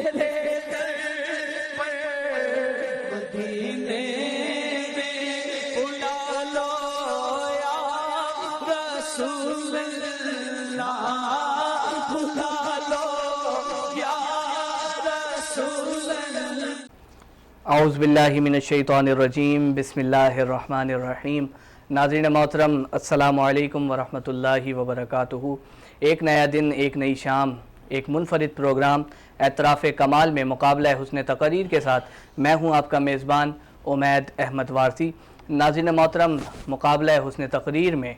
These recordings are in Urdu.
چلے در پر مدینے میں بلا لو یا رسول اللہ، بلا لو یا رسول اللہ۔ اعوذ باللہ من الشیطان الرجیم، بسم اللہ الرحمن الرحیم۔ ناظرین محترم، السلام علیکم ورحمۃ اللہ وبرکاتہ۔ ایک نیا دن، ایک نئی شام، ایک منفرد پروگرام اعتراف کمال میں مقابلہ حسن تقریر کے ساتھ میں ہوں آپ کا میزبان عمید احمد وارثی۔ ناظرین محترم، مقابلہ حسن تقریر میں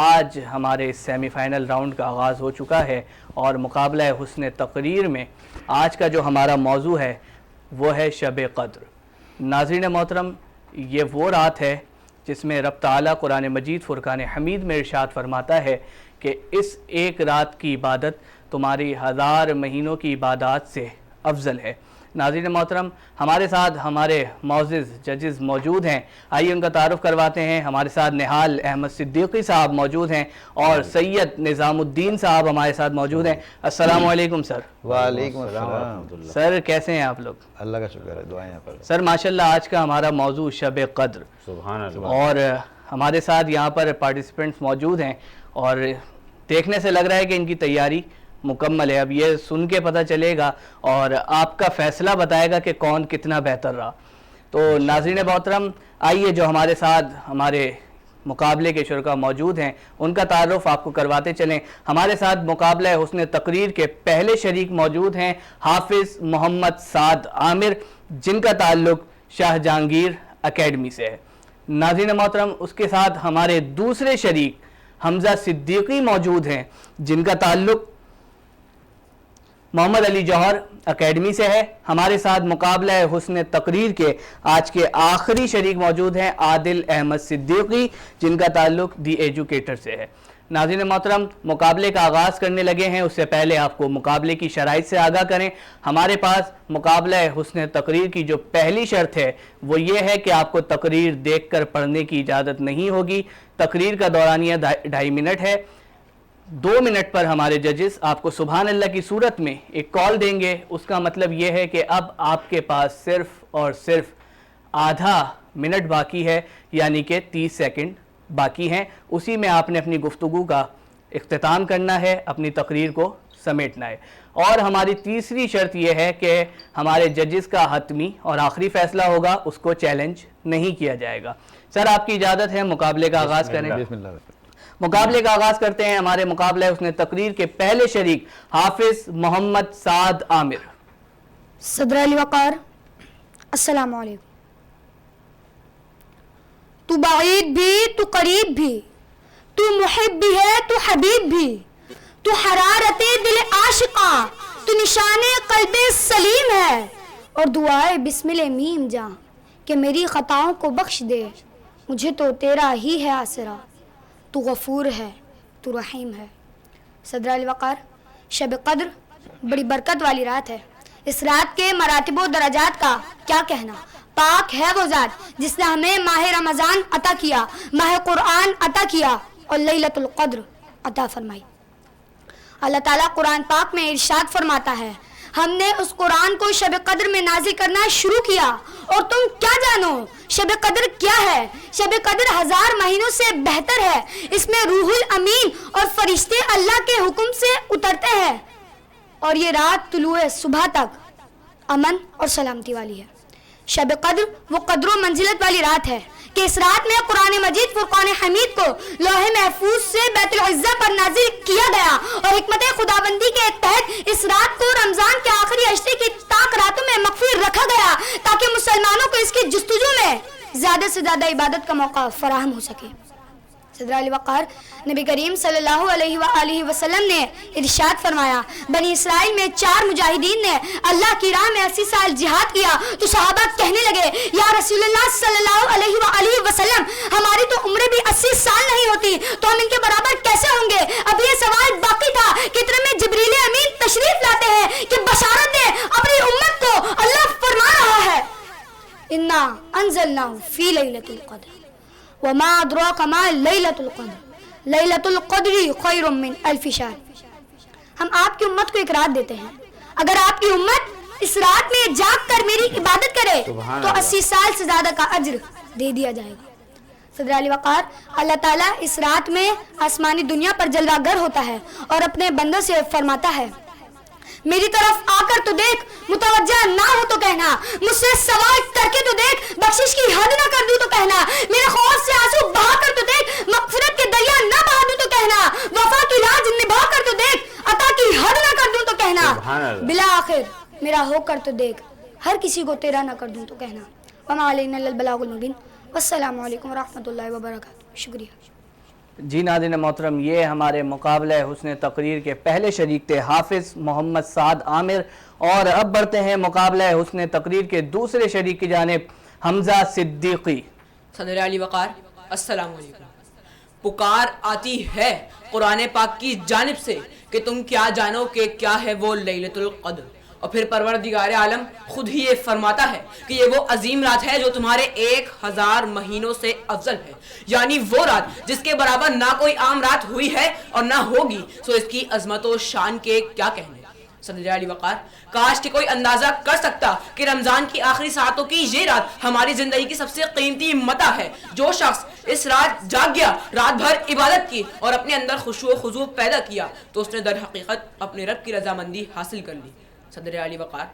آج ہمارے سیمی فائنل راؤنڈ کا آغاز ہو چکا ہے، اور مقابلہ حسن تقریر میں آج کا جو ہمارا موضوع ہے وہ ہے شب قدر۔ ناظرین محترم، یہ وہ رات ہے جس میں رب تعالیٰ قرآن مجید فرقان حمید میں ارشاد فرماتا ہے کہ اس ایک رات کی عبادت تمہاری 1000 مہینوں کی عبادات سے افضل ہے۔ ناظرین محترم، ہمارے ساتھ ہمارے معزز ججز موجود ہیں، آئیے ان کا تعارف کرواتے ہیں۔ ہمارے ساتھ نہال احمد صدیقی صاحب موجود ہیں اور سید نظام الدین صاحب ہمارے ساتھ موجود ہیں۔ السلام علیکم سر۔ وعلیکم السلام۔ سر کیسے ہیں آپ لوگ؟ اللہ کا شکر ہے، دعائیں آپ پر۔ سر ماشاءاللہ، آج کا ہمارا موضوع شب قدر، سبحان اللہ۔ اور ہمارے ساتھ یہاں پر پارٹیسپینٹس موجود ہیں، اور دیکھنے سے لگ رہا ہے کہ ان کی تیاری مکمل ہے۔ اب یہ سن کے پتہ چلے گا اور آپ کا فیصلہ بتائے گا کہ کون کتنا بہتر رہا۔ تو ناظرین محترم، آئیے جو ہمارے ساتھ ہمارے مقابلے کے شرکا موجود ہیں ان کا تعارف آپ کو کرواتے چلیں۔ ہمارے ساتھ مقابلہ حسن تقریر کے پہلے شریک موجود ہیں حافظ محمد سعد عامر، جن کا تعلق شاہ جہانگیر اکیڈمی سے ہے۔ ناظرین محترم، اس کے ساتھ ہمارے دوسرے شریک حمزہ صدیقی موجود ہیں، جن کا تعلق محمد علی جوہر اکیڈمی سے ہے۔ ہمارے ساتھ مقابلہ حسن تقریر کے آج کے آخری شریک موجود ہیں عادل احمد صدیقی، جن کا تعلق دی ایجوکیٹر سے ہے۔ ناظرین محترم، مقابلے کا آغاز کرنے لگے ہیں، اس سے پہلے آپ کو مقابلے کی شرائط سے آگاہ کریں۔ ہمارے پاس مقابلہ حسن تقریر کی جو پہلی شرط ہے وہ یہ ہے کہ آپ کو تقریر دیکھ کر پڑھنے کی اجازت نہیں ہوگی۔ تقریر کا دورانیہ 2.5 منٹ ہے۔ 2 منٹ پر ہمارے ججز آپ کو سبحان اللہ کی صورت میں ایک کال دیں گے۔ اس کا مطلب یہ ہے کہ اب آپ کے پاس صرف اور صرف آدھا منٹ باقی ہے، یعنی کہ 30 سیکنڈ باقی ہیں۔ اسی میں آپ نے اپنی گفتگو کا اختتام کرنا ہے، اپنی تقریر کو سمیٹنا ہے۔ اور ہماری تیسری شرط یہ ہے کہ ہمارے ججز کا حتمی اور آخری فیصلہ ہوگا، اس کو چیلنج نہیں کیا جائے گا۔ سر آپ کی اجازت ہے مقابلے کا آغاز کریں؟ بسم اللہ۔ مقابلے کا آغاز کرتے ہیں۔ ہمارے مقابلہ حسن تقریر کے پہلے شریک حافظ محمد سعد عامر۔ صدر علی وقار، السلام علیکم۔ تو بعید بھی، تو قریب بھی، تو محب بھی ہے، تو حبیب بھی، تو حرارت دل عاشقاں، تو نشان قلب سلیم ہے، اور دعائے بسم اللہ میم جاں کہ میری خطاؤں کو بخش دے، مجھے تو تیرا ہی ہے آسرا، تو غفور ہے، تو رحیم ہے۔ صدر علی وقار، شب قدر بڑی برکت والی رات ہے۔ اس رات کے مراتب و درجات کا کیا کہنا۔ پاک ہے وہ ذات جس نے ہمیں ماہ رمضان عطا کیا، ماہ قرآن عطا کیا اور لیلۃ القدر عطا فرمائی۔ اللہ تعالیٰ قرآن پاک میں ارشاد فرماتا ہے، ہم نے اس قرآن کو شب قدر میں نازل کرنا شروع کیا، اور تم کیا جانو شب قدر کیا ہے؟ شب قدر 1000 مہینوں سے بہتر ہے۔ اس میں روح الامین اور فرشتے اللہ کے حکم سے اترتے ہیں، اور یہ رات طلوع صبح تک امن اور سلامتی والی ہے۔ شب قدر وہ قدر و منزلت والی رات ہے کہ اس رات میں قرآن مجید فرقان حمید کو لوح محفوظ سے بیت العزہ پر نازل کیا گیا، اور حکمت خداوندی کے تحت اس رات کو رمضان کے آخری اشرے کی تاک راتوں میں مخفی رکھا گیا تاکہ مسلمانوں کو اس کی جستجو میں زیادہ سے زیادہ عبادت کا موقع فراہم ہو سکے۔ صدر علی وقار، نبی کریم صلی اللہ علیہ وآلہ وسلم نے ارشاد فرمایا، بنی اسرائیل میں 4 مجاہدین نے اللہ کی راہ میں 80 سال جہاد کیا، تو صحابہ کہنے لگے، یا رسول اللہ صلی اللہ علیہ وآلہ وسلم، ہماری تو عمریں بھی 80 سال نہیں ہوتی، تو ہم ان کے برابر کیسے ہوں گے؟ اب یہ سوال باقی تھا کہ اتنے میں جبریل امین تشریف لاتے ہیں کہ بشارت دیں اپنی امت کو۔ اللہ فرما رہا ہے، انا انزلناہ فی لیلۃ القدر وما ادراک ما لیلۃ القدر لیلۃ القدر خیر من الف شہر۔ ہم آپ کی امت کو ایک رات دیتے ہیں، اگر آپ کی امت اس رات میں جاگ کر میری عبادت کرے سبحان تو اللہ۔ 80 سال سے زیادہ کا اجر دے دیا جائے گا۔ صدر علی وقار، اللہ تعالیٰ اس رات میں آسمانی دنیا پر جلوہ گر ہوتا ہے اور اپنے بندوں سے فرماتا ہے میری طرف آ کر تو دیکھ، متوجہ نہ ہو تو کہنا، مجھ سے سوال کر کے تو دیکھ، بخشش کی حد نہ کر دوں تو کہنا، میرے خوف سے آنسو بہا کر تو دیکھ، مغفرت کے دریا نہ بہا دوں تو کہنا، وفا کی لاج نبھا کر تو دیکھ، عطا کی حد نہ کر دوں تو کہنا، سبحان اللہ۔ بالآخر میرا ہو کر تو دیکھ، ہر کسی کو تیرا نہ کر دوں تو کہنا۔ وما علینا الا البلاغ المبین۔ والسلام علیکم ورحمۃ اللہ وبرکاتہ۔ شکریہ۔ جی ناظرین محترم، یہ ہمارے مقابلہ حسن تقریر کے پہلے شریک تھے حافظ محمد سعد عامر، اور اب بڑھتے ہیں مقابلہ حسن تقریر کے دوسرے شریک کی جانب حمزہ صدیقی۔ صدر علی وقار، السلام علیکم۔ پکار آتی ہے قرآن پاک کی جانب سے کہ تم کیا جانو کہ کیا ہے وہ لیلۃ القدر، اور پھر پروردگار عالم خود ہی یہ فرماتا ہے کہ یہ وہ عظیم رات ہے جو تمہارے 1000 مہینوں سے افضل ہے، یعنی وہ رات جس کے برابر نہ کوئی عام رات ہوئی ہے اور نہ ہوگی، سو اس کی عظمت و شان کے کیا کہنے۔ صدر علی وقار، کاش کہ کوئی اندازہ کر سکتا کہ رمضان کی آخری ساعتوں کی یہ رات ہماری زندگی کی سب سے قیمتی متاع ہے۔ جو شخص اس رات جاگ گیا، رات بھر عبادت کی اور اپنے اندر خشوع و خضوع پیدا کیا، تو اس نے در حقیقت اپنے رب کی رضامندی حاصل کر لی۔ صدر علی وقار،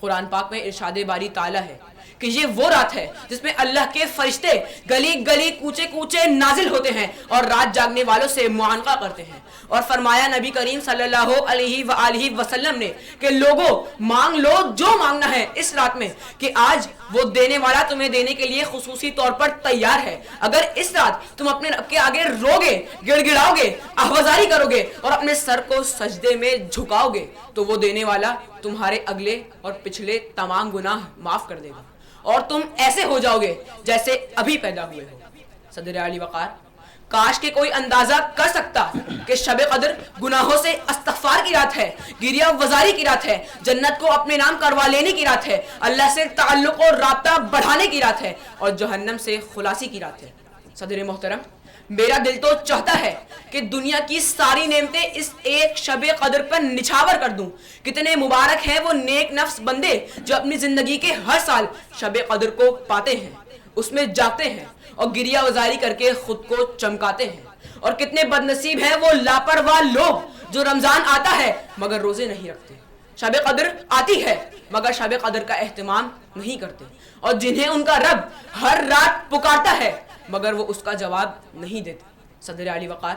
قرآن پاک میں ارشاد باری تعالیٰ ہے کہ یہ وہ رات ہے جس میں اللہ کے فرشتے گلی گلی کوچے کوچے نازل ہوتے ہیں اور رات جاگنے والوں سے معانقہ کرتے ہیں، اور فرمایا نبی کریم صلی اللہ علیہ وآلہ وسلم نے کہ لوگوں مانگ لو جو مانگنا ہے اس رات میں، کہ آج وہ دینے والا تمہیں دینے کے لیے خصوصی طور پر تیار ہے۔ اگر اس رات تم اپنے رب کے آگے روگے، گڑ گڑاؤ گے، آہوازاری کرو گے اور اپنے سر کو سجدے میں جھکاؤ گے، تو وہ دینے والا تمہارے اگلے اور پچھلے تمام گناہ معاف کر دے گا، اور تم ایسے ہو جاؤ گے جیسے ابھی پیدا ہوئے ہو۔ صدر علی وقار، کاش کہ کوئی اندازہ کر سکتا کہ شب قدر گناہوں سے استغفار کی رات ہے، گریہ وزاری کی رات ہے، جنت کو اپنے نام کروا لینے کی رات ہے، اللہ سے تعلق اور رابطہ بڑھانے کی رات ہے، اور جہنم سے خلاصی کی رات ہے۔ صدر محترم، میرا دل تو چاہتا ہے کہ دنیا کی ساری نعمتیں اس ایک شب قدر پر نچھاور کر دوں۔ کتنے مبارک ہیں وہ نیک نفس بندے جو اپنی زندگی کے ہر سال شب قدر کو پاتے ہیں، اس میں جاتے ہیں اور گریہ وزاری کر کے خود کو چمکاتے ہیں، اور کتنے بد نصیب ہیں وہ لاپرواہ لوگ جو رمضان آتا ہے مگر روزے نہیں رکھتے، شب قدر آتی ہے مگر شب قدر کا اہتمام نہیں کرتے، اور جنہیں ان کا رب ہر رات پکارتا ہے مگر وہ اس کا جواب نہیں دیتے۔ صدر علی وقار،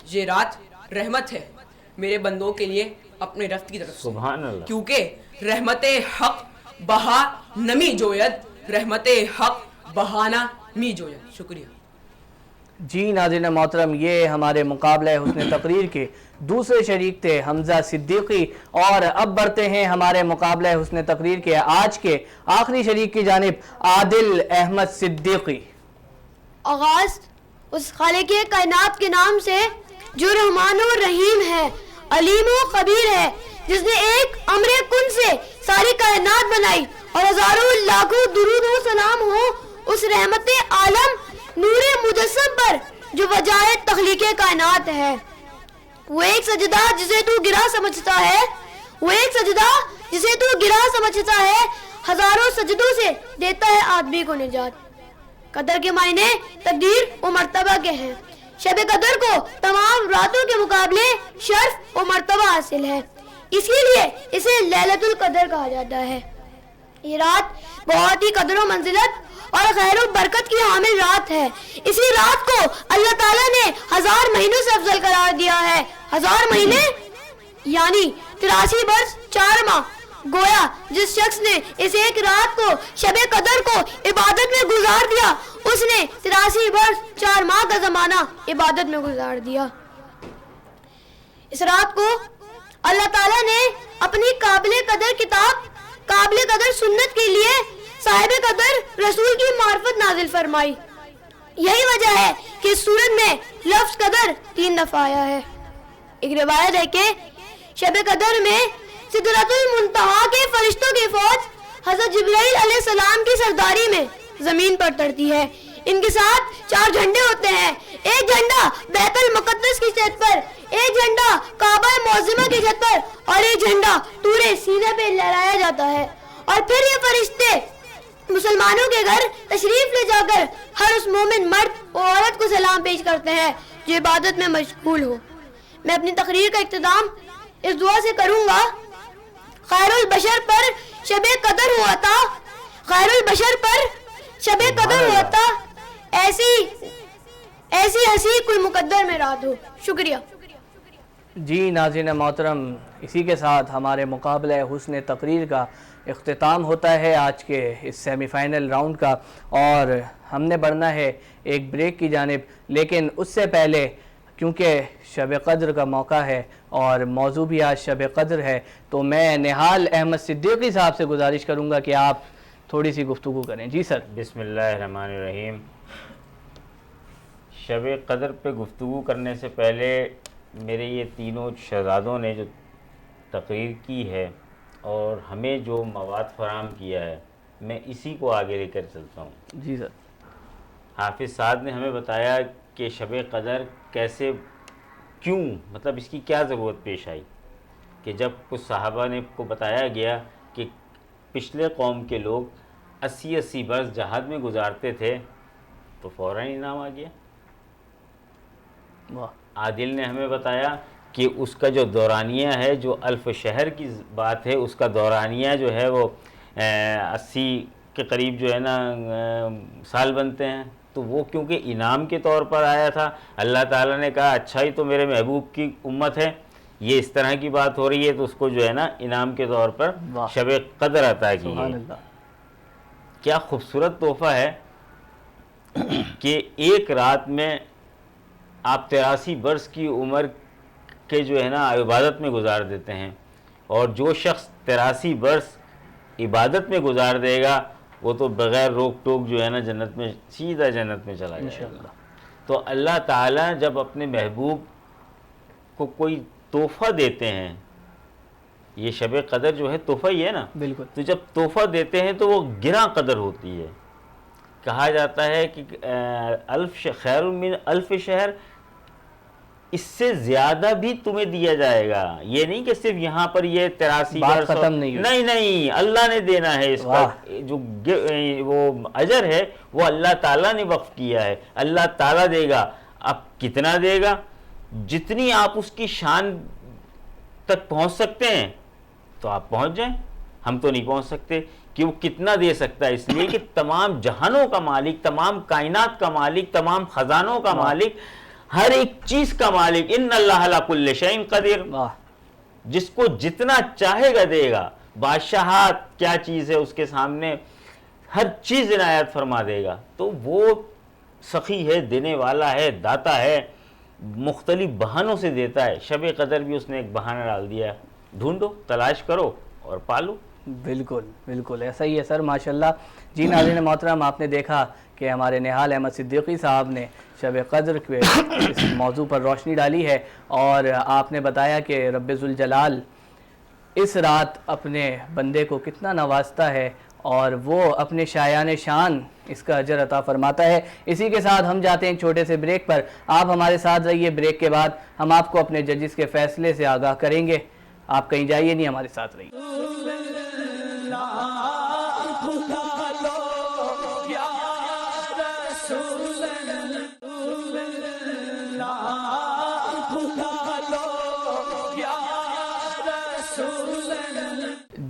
یہ رات رحمت ہے میرے بندوں کے لیے اپنے رب کی طرف سے، سبحان اللہ، کیونکہ رحمت حق بہا نمی جوید، رحمت حق بہانا می جوید۔ شکریہ۔ جی ناظرین محترم، یہ ہمارے مقابلہ حسن تقریر کے دوسرے شریک تھے حمزہ صدیقی، اور اب بڑھتے ہیں ہمارے مقابلہ حسن تقریر کے آج کے آخری شریک کی جانب عادل احمد صدیقی۔ آغاز اس خالق کائنات کے نام سے جو رحمان و رحیم ہے، علیم و خبیر ہے، جس نے ایک امر کن سے ساری کائنات بنائی، اور ہزاروں لاکھوں درود و سلام ہو اس رحمت عالم نور مجسم پر جو وجہ تخلیق کائنات ہے۔ وہ ایک سجدہ جسے تو گرا سمجھتا ہے، وہ ایک سجدہ جسے تو گرا سمجھتا ہے، ہزاروں سجدوں سے دیتا ہے آدمی کو نجات۔ قدر کے معنی تقدیر و مرتبہ کے ہیں۔ شب قدر کو تمام راتوں کے مقابلے شرف و مرتبہ حاصل ہے، اسی لیے اسے لیلۃ القدر کہا جاتا ہے۔ یہ رات بہت ہی قدر و منزلت اور خیر و برکت کی حامل رات ہے۔ اسی رات کو اللہ تعالیٰ نے 1000 مہینوں سے افضل قرار دیا ہے۔ 1000 مہینے یعنی 83 برس 4 ماہ۔ گویا جس شخص نے اس ایک رات کو شب قدر کو عبادت میں گزار دیا، اس نے 83 برس 4 ماہ کا زمانہ عبادت میں گزار دیا۔ اس رات کو اللہ تعالیٰ نے اپنی قابل قدر کتاب، قابل قدر سنت کے لیے صاحب قدر رسول کی معرفت نازل فرمائی۔ یہی وجہ ہے کہ اس سورت میں لفظ قدر 3 دفعہ آیا ہے۔ ایک روایت ہے کہ شب قدر میں سدرۃ المنتہا کے فرشتوں کی فوج حضرت جبرائیل علیہ السلام کی سرداری میں زمین پر اترتی ہے۔ ان کے ساتھ 4 جھنڈے ہوتے ہیں، ایک جھنڈا بیت المقدس کی چھت پر، ایک جھنڈا کعبہ معظمہ کی چھت پر اور ایک جھنڈا طور سینے پہ لہرایا جاتا ہے، اور پھر یہ فرشتے مسلمانوں کے گھر تشریف لے جا کر ہر اس مومن مرد اور عورت کو سلام پیش کرتے ہیں جو عبادت میں مشغول ہو۔ میں اپنی تقریر کا اختتام اس دعا سے کروں گا: خیر البشر پر شب قدر ہوا تھا، خیر البشر پر شب قدر ہوا تھا، ایسی ہنسی کوئی مقدر میں رات ہو۔ شکریہ۔ جی ناظرین محترم، اسی کے ساتھ ہمارے مقابلہ حسن تقریر کا اختتام ہوتا ہے آج کے اس سیمی فائنل راؤنڈ کا، اور ہم نے بڑھنا ہے ایک بریک کی جانب، لیکن اس سے پہلے کیونکہ شب قدر کا موقع ہے اور موضوع بھی آج شب قدر ہے، تو میں نہال احمد صدیقی صاحب سے گزارش کروں گا کہ آپ تھوڑی سی گفتگو کریں۔ جی سر۔ بسم اللہ الرحمن الرحیم۔ شب قدر پہ گفتگو کرنے سے پہلے میرے یہ تینوں شہزادوں نے جو تقریر کی ہے اور ہمیں جو مواد فراہم کیا ہے، میں اسی کو آگے لے کر چلتا ہوں۔ جی سر۔ حافظ سعد نے ہمیں بتایا کہ شب قدر کیسے، کیوں، مطلب اس کی کیا ضرورت پیش آئی، کہ جب کچھ صحابہ نے کو بتایا گیا کہ پچھلے قوم کے لوگ 80 برس جہاد میں گزارتے تھے تو فوراً انعام آ گیا۔ عادل نے ہمیں بتایا کہ اس کا جو دورانیہ ہے، جو الف شہر کی بات ہے، اس کا دورانیہ جو ہے وہ 80 کے قریب جو ہے نا سال بنتے ہیں، تو وہ کیونکہ انعام کے طور پر آیا تھا، اللہ تعالیٰ نے کہا اچھا ہی تو میرے محبوب کی امت ہے، یہ اس طرح کی بات ہو رہی ہے، تو اس کو جو ہے نا انعام کے طور پر شب قدر عطا کی ہے۔ کیا خوبصورت تحفہ ہے کہ ایک رات میں آپ 83 برس کی عمر کے جو ہے نا عبادت میں گزار دیتے ہیں، اور جو شخص 83 برس عبادت میں گزار دے گا وہ تو بغیر روک ٹوک جو ہے نا جنت میں، سیدھا جنت میں چلا جائے گا۔ تو اللہ تعالیٰ جب اپنے محبوب کو کوئی تحفہ دیتے ہیں، یہ شب قدر جو ہے تحفہ ہی ہے نا، بالکل، تو جب تحفہ دیتے ہیں تو وہ گراں قدر ہوتی ہے۔ کہا جاتا ہے کہ خیر من الف شہر، اس سے زیادہ بھی تمہیں دیا جائے گا، یہ نہیں کہ صرف یہاں پر یہ 83 بات ختم نہیں، اللہ نے دینا ہے، اس کا جو وہ اجر ہے وہ اللہ تعالیٰ نے وقف کیا ہے، اللہ تعالیٰ دے گا۔ اب کتنا دے گا؟ جتنی آپ اس کی شان تک پہنچ سکتے ہیں تو آپ پہنچ جائیں، ہم تو نہیں پہنچ سکتے کہ وہ کتنا دے سکتا ہے، اس لیے کہ تمام جہانوں کا مالک، تمام کائنات کا مالک، تمام خزانوں کا مالک، ہر ایک چیز کا مالک، ان اللہ علی کل شیء قدیر، جس کو جتنا چاہے گا دے گا۔ بادشاہت کیا چیز ہے اس کے سامنے، ہر چیز عنایت فرما دے گا۔ تو وہ سخی ہے، دینے والا ہے، داتا ہے، مختلف بہانوں سے دیتا ہے۔ شب قدر بھی اس نے ایک بہانہ ڈال دیا ہے، ڈھونڈو، تلاش کرو اور پالو۔ بالکل بالکل ایسا ہی ہے سر، ماشاءاللہ۔ جی ناظرین محترم، آپ نے دیکھا کہ ہمارے نہال احمد صدیقی صاحب نے شب قدر کے اس موضوع پر روشنی ڈالی ہے، اور آپ نے بتایا کہ رب ذوالجلال اس رات اپنے بندے کو کتنا نوازتا ہے، اور وہ اپنے شایان شان اس کا اجر عطا فرماتا ہے۔ اسی کے ساتھ ہم جاتے ہیں ایک چھوٹے سے بریک پر، آپ ہمارے ساتھ رہیے، بریک کے بعد ہم آپ کو اپنے ججز کے فیصلے سے آگاہ کریں گے، آپ کہیں جائیے نہیں، ہمارے ساتھ رہیے۔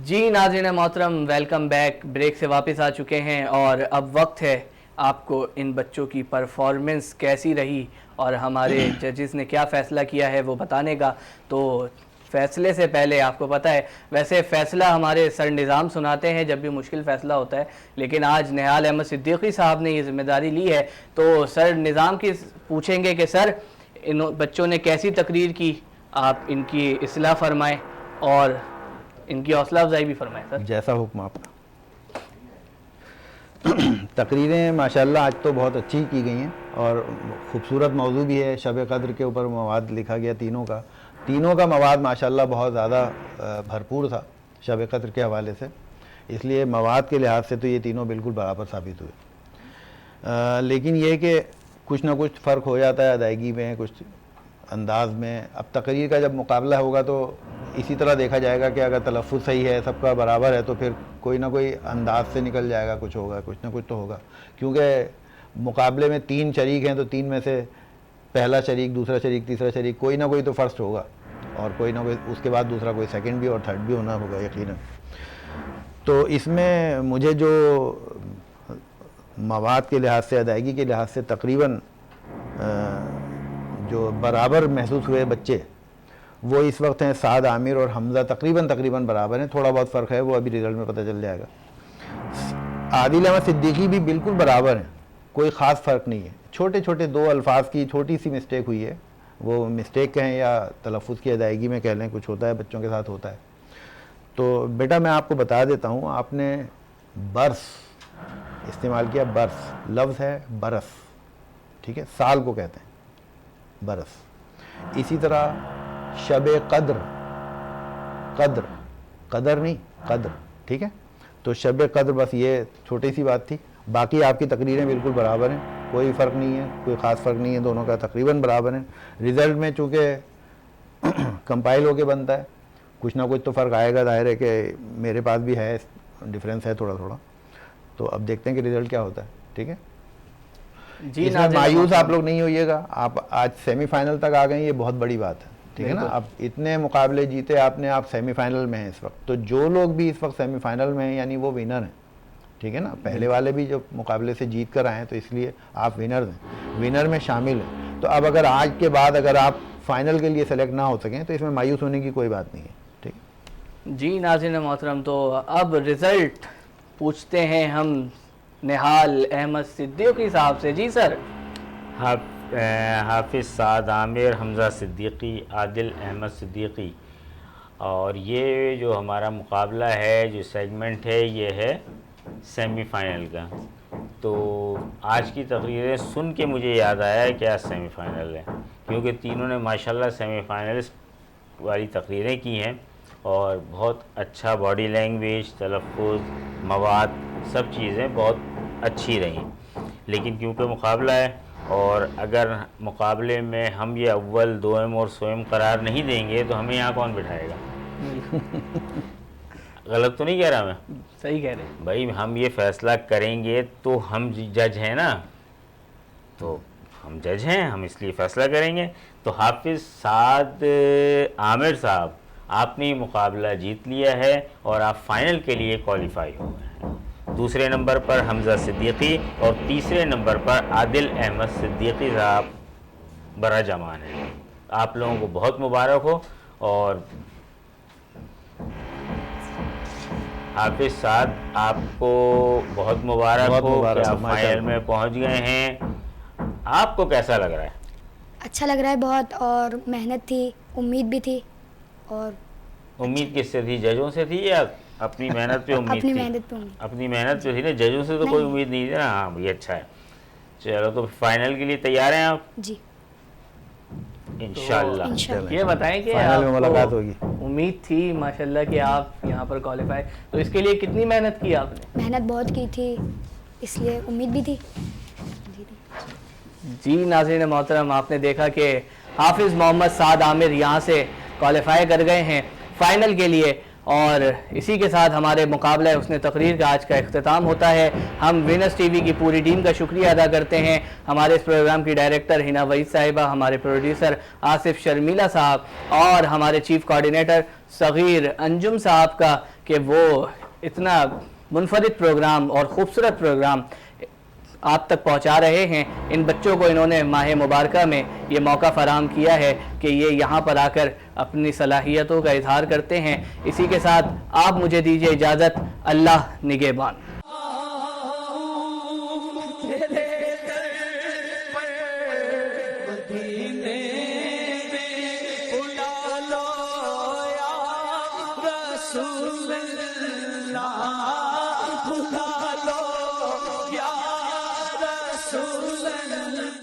جی ناظرین محترم، ویلکم بیک، بریک سے واپس آ چکے ہیں، اور اب وقت ہے آپ کو ان بچوں کی پرفارمنس کیسی رہی اور ہمارے ججز نے کیا فیصلہ کیا ہے وہ بتانے کا۔ تو فیصلے سے پہلے آپ کو پتہ ہے ویسے فیصلہ ہمارے سر نظام سناتے ہیں جب بھی مشکل فیصلہ ہوتا ہے، لیکن آج نہال احمد صدیقی صاحب نے یہ ذمہ داری لی ہے، تو سر نظام کی پوچھیں گے کہ سر ان بچوں نے کیسی تقریر کی، آپ ان کی اصلاح فرمائیں اور ان کی حوصلہ افزائی بھی فرمائیں سر۔ جیسا حکم آپ کا۔ تقریریں ماشاءاللہ آج تو بہت اچھی کی گئی ہیں، اور خوبصورت موضوع بھی ہے، شب قدر کے اوپر مواد لکھا گیا، تینوں کا مواد ماشاءاللہ بہت زیادہ بھرپور تھا شب قدر کے حوالے سے، اس لیے مواد کے لحاظ سے تو یہ تینوں بالکل برابر ثابت ہوئے، لیکن یہ کہ کچھ نہ کچھ فرق ہو جاتا ہے ادائیگی میں، کچھ انداز میں. اب تقریر کا جب مقابلہ ہوگا تو اسی طرح دیکھا جائے گا کہ اگر تلفظ صحیح ہے, سب کا برابر ہے, تو پھر کوئی نہ کوئی انداز سے نکل جائے گا, کچھ ہوگا, کچھ نہ کچھ تو ہوگا. کیونکہ مقابلے میں 3 شریک ہیں تو 3 میں سے پہلا شریک, دوسرا شریک, تیسرا شریک, کوئی نہ کوئی تو فرسٹ ہوگا, اور کوئی نہ کوئی اس کے بعد دوسرا کوئی سیکنڈ بھی اور تھرڈ بھی ہونا ہوگا یقیناً. تو اس میں مجھے جو مواد کے لحاظ سے, ادائیگی کے لحاظ سے تقریباً جو برابر محسوس ہوئے بچے, وہ اس وقت ہیں سعد عامر اور حمزہ, تقریباً برابر ہیں. تھوڑا بہت فرق ہے, وہ ابھی رزلٹ میں پتہ چل جائے گا. عادل احمد صدیقی بھی بالکل برابر ہیں, کوئی خاص فرق نہیں ہے. چھوٹے چھوٹے 2 الفاظ کی چھوٹی سی مسٹیک ہوئی ہے, وہ مسٹیک کہیں یا تلفظ کی ادائیگی میں کہہ لیں, کچھ ہوتا ہے, بچوں کے ساتھ ہوتا ہے. تو بیٹا میں آپ کو بتا دیتا ہوں, آپ نے برس استعمال کیا. برس لفظ ہے برس, ٹھیک ہے, سال کو کہتے ہیں برس. اسی طرح شب قدر, قدر نہیں قدر, ٹھیک ہے. تو شب قدر, بس یہ چھوٹی سی بات تھی. باقی آپ کی تقریریں بالکل برابر ہیں, کوئی فرق نہیں ہے, کوئی خاص فرق نہیں ہے, دونوں کا تقریباً برابر ہیں. رزلٹ میں چونکہ کمپائل ہو کے بنتا ہے, کچھ نہ کچھ تو فرق آئے گا. ظاہر ہے کہ میرے پاس بھی ہے, ڈفرینس ہے تھوڑا تھوڑا. تو اب دیکھتے ہیں کہ رزلٹ کیا ہوتا ہے, ٹھیک ہے. جی اس میں مایوس آپ لوگ نہیں ہوئیے گا. آپ آج سیمی فائنل تک آ گئے ہیں, یہ بہت بڑی بات ہے, ٹھیک ہے نا. اب اتنے مقابلے جیتے آپ نے, آپ سیمی فائنل میں ہیں اس وقت. تو جو لوگ بھی اس وقت سیمی فائنل میں ہیں یعنی وہ ونر ہیں, ٹھیک ہے نا. پہلے والے بھی جو مقابلے سے جیت کر آئے ہیں, تو اس لیے آپ ونر ہیں, ونر میں شامل ہیں. تو اب اگر آج کے بعد اگر آپ فائنل کے لیے سلیکٹ نہ ہو سکیں تو اس میں مایوس ہونے کی کوئی بات نہیں ہے, ٹھیک ہے. جی ناظرین محترم, تو اب رزلٹ پوچھتے ہیں ہم نہال احمد صدیقی صاحب سے. جی سر. حافظ سعد عامر, حمزہ صدیقی, عادل احمد صدیقی. اور یہ جو ہمارا مقابلہ ہے, جو سیگمنٹ ہے, یہ ہے سیمی فائنل کا. تو آج کی تقریریں سن کے مجھے یاد آیا ہے کہ آج سیمی فائنل ہے, کیونکہ تینوں نے ماشاءاللہ سیمی فائنلسٹ والی تقریریں کی ہیں, اور بہت اچھا باڈی لینگویج, تلفظ, مواد, سب چیزیں بہت اچھی رہیں. لیکن کیونکہ مقابلہ ہے, اور اگر مقابلے میں ہم یہ اول, دوم اور سوم قرار نہیں دیں گے تو ہمیں یہاں کون بٹھائے گا؟ غلط تو نہیں کہہ رہا میں؟ صحیح کہہ رہے ہیں بھائی. ہم یہ فیصلہ کریں گے تو ہم جج ہیں نا, تو ہم جج ہیں, ہم اس لیے فیصلہ کریں گے. تو حافظ سعد عامر صاحب, آپ نے یہ مقابلہ جیت لیا ہے اور آپ فائنل کے لیے کوالیفائی ہو گئے ہیں. دوسرے نمبر پر حمزہ صدیقی اور تیسرے نمبر پر عادل احمد صدیقی صاحب براجمان ہیں. آپ لوگوں کو بہت مبارک ہو. اور حافظ سعد, آپ کو بہت مبارک ہو کہ آپ فائنل میں پہنچ گئے ہیں. آپ کو کیسا لگ رہا ہے؟ اچھا لگ رہا ہے بہت, اور محنت تھی, امید بھی تھی. اور امید کس سے تھی, ججوں سے تھی یا اپنی محنت پہ امید اپنی تھی؟ محنت پہ امید. اپنی محنت پہ تھی نا, ججوں سے تو کوئی امید نہیں تھی نا. ہاں یہ اچھا ہے. چلو تو فائنل کے لیے تیار ہیں آپ؟ جی انشاءاللہ. یہ بتائیں کہ فائنل میں ملاقات آپ ہوگی. کو امید تھی ماشاءاللہ کہ آپ یہاں پر کوالیفائی, تو اس کے لیے کتنی محنت کی آپ نے؟ محنت بہت کی تھی, اس لیے امید بھی تھی. جی ناظرین محترم, آپ نے دیکھا کہ حافظ محمد سعد عامر یہاں سے کوالیفائی کر گئے ہیں فائنل کے لیے, اور اسی کے ساتھ ہمارے مقابلہ حسن تقریر کا آج کا اختتام ہوتا ہے. ہم وینس ٹی وی کی پوری ٹیم کا شکریہ ادا کرتے ہیں, ہمارے اس پروگرام کی ڈائریکٹر ہنا وحید صاحبہ, ہمارے پروڈیوسر آصف شرمیلا صاحب, اور ہمارے چیف کوارڈینیٹر صغیر انجم صاحب کا, کہ وہ اتنا منفرد پروگرام اور خوبصورت پروگرام آپ تک پہنچا رہے ہیں. ان بچوں کو انہوں نے ماہ مبارکہ میں یہ موقع فراہم کیا ہے کہ یہ یہاں پر آ کر اپنی صلاحیتوں کا اظہار کرتے ہیں. اسی کے ساتھ آپ مجھے دیجیے اجازت. اللہ نگہبان.